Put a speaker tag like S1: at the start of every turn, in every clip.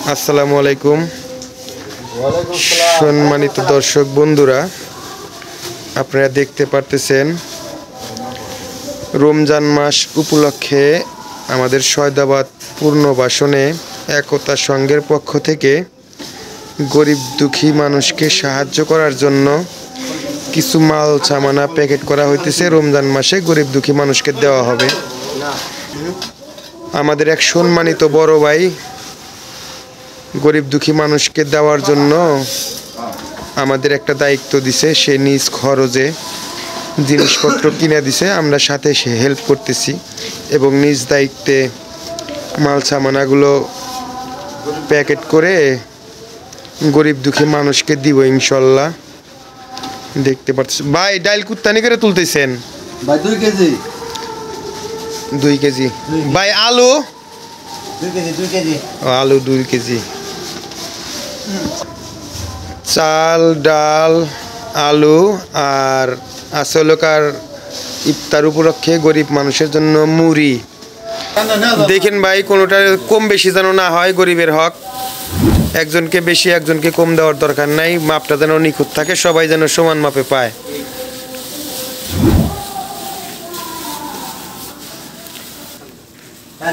S1: আসসালামু আলাইকুম সম্মানিত দর্শক বন্ধুরা, আপনারা দেখতে পারতেছেন রমজান মাস উপলক্ষে আমাদের সয়দাবাদ পূর্ণবাসনে একতা সংঘের পক্ষ থেকে গরিব দুঃখী মানুষকে সাহায্য করার জন্য কিছু মাল সামানা প্যাকেট করা হইতেছে। রমজান মাসে গরিব দুঃখী মানুষকে দেওয়া হবে। আমাদের এক সম্মানিত বড় ভাই গরিব দুঃখী মানুষকে দেওয়ার জন্য আমাদের একটা দায়িত্ব দিছে। সে নিজ খরচে জিনিসপত্র কিনে দিছে, আমরা সাথে সে হেল্প করতেছি এবং নিজ দায়িত্বে মাল সামানাগুলো প্যাকেট করে গরিব দুঃখী মানুষকে দিব ইনশাল্লাহ। দেখতে পাচ্ছেন ভাই, ডাইল কুত্তানি করে তুলতেছেন
S2: ভাই 2 কেজি
S1: 2 কেজি। ভাই আলু
S2: 2 কেজি
S1: আলু 2 কেজি, চাল ডাল আলু আর আসলকার ইফতার উপলক্ষে গরিব মানুষের জন্য মুড়ি। দেখেন ভাই, কোনোটা কম বেশি যেন না হয়। গরিবের হক, একজনকে বেশি একজনকে কম দেওয়ার দরকার নাই। মাপটা যেন নিখুঁত থাকে, সবাই যেন সমান মাপে পায়।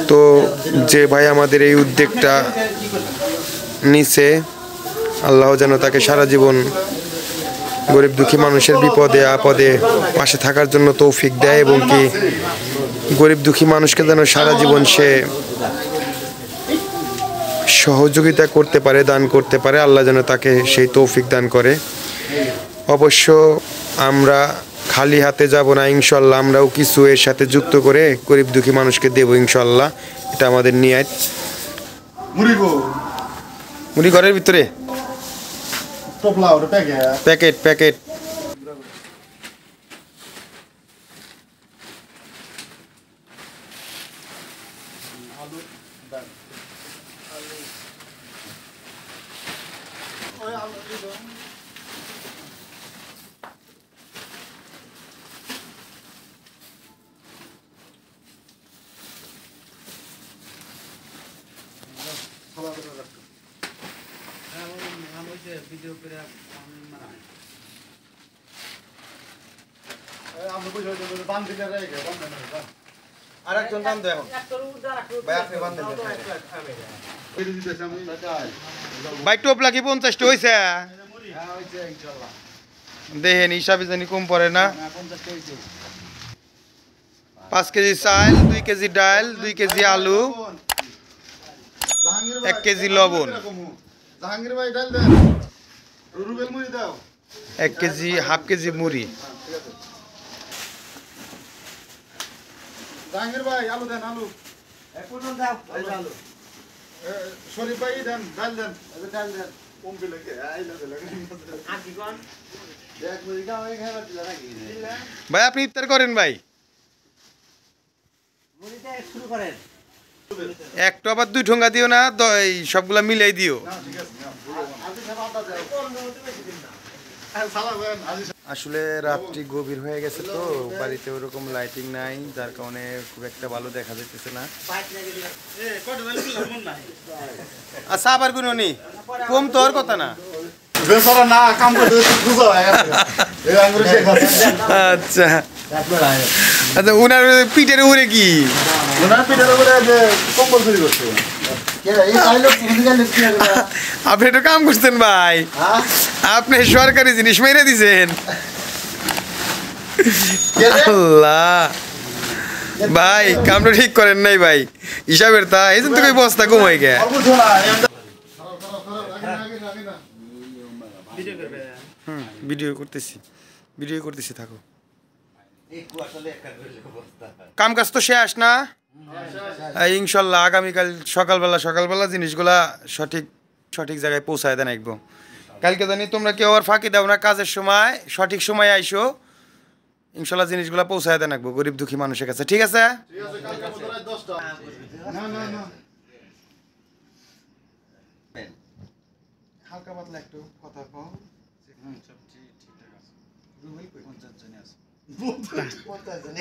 S1: তো যে ভাই আমাদের এই উদ্যোগটা নিছে, আল্লাহ যেন তাকে সারা জীবন গরিব দুঃখী মানুষের বিপদে আপদে পাশে থাকার জন্য তৌফিক দেয় এবং কি গরিব দুঃখী মানুষকে যেন সারা জীবন সে সহযোগিতা করতে পারে, দান করতে পারে। আল্লাহ যেন তাকে সেই তৌফিক দান করে। অবশ্য আমরা খালি হাতে যাব না ইনশাল্লাহ, আমরাও কিছু এর সাথে যুক্ত করে গরিব দুঃখী মানুষকে দেবো ইনশাল্লাহ। এটা আমাদের নিয়ত। মুড়ি ঘরের ভিতরে প্যাকেট প্যাকেট। আরেকজন বান দেন ভাই, আপনি বান দেন ভাই। টোপলা কি 50টা হইছে? দেখেন হিসাবে জানি কম পড়ে না। 5 কেজি চাল, 2 কেজি ডাল, 2 কেজি আলু, 1 কেজি লবণ, 1 কেজি হাফ কেজি মুড়ি।
S2: জাহাঙ্গীর ভাই আলু দেন, আলু একটু দাও। আলু শরীফ ভাই দেন, ডাল দেন, ডাল দেন কম বিলে কে আইলা লাগে আকি কোন এক মুড়ি গাও এই খাবার দিলা নাকি
S1: ভাই? আপনি ইফতার করেন ভাই?
S2: মুড়িটা শুরু করেন।
S1: একটা আবার 2 ঠোঙ্গা দিও না, এই সবগুলা মিলাই দিও। আসলে রাত্রি গভীর হয়ে গেছে তো বাড়িতে ওরকম লাইটিং নাই, যার কারণে খুব একটা ভালো দেখা যাইতেছে না। আচ্ছা, আবার কোনো নি কম তো আর কথা না। আচ্ছা আচ্ছা, উনার পিঠের উপরে কি? আপনি একটু কাম করছেন ভাই, আপনি সরকারি জিনিস মেরে দিছেন। আল্লাহ ভাই, কামটা ঠিক করেন নাই ভাই, হিসাবের তা এই জন্য তো বস্তা কমাই গে। ভিডিও করতেছি থাকো। কাম কাজ তো শেষ না? ইনশাল্লাহ আগামীকাল সকালবেলা জিনিসগুলা সঠিক জায়গায় পৌঁছায় দেন একদম। কালকে জানি তোমরা কেউ আর ফাঁকি দাও না, কাজের সময় সঠিক সময় আইসো। ইনশাল্লাহ জিনিসগুলা পৌঁছায় দেন একদম গরিব দুঃখী মানুষের কাছে। ঠিক আছে? হালকা পাতলা একটু কথা কও। সব ঠিকঠাক আছে। রুবেল কই? 50 জন আছে। 50 জন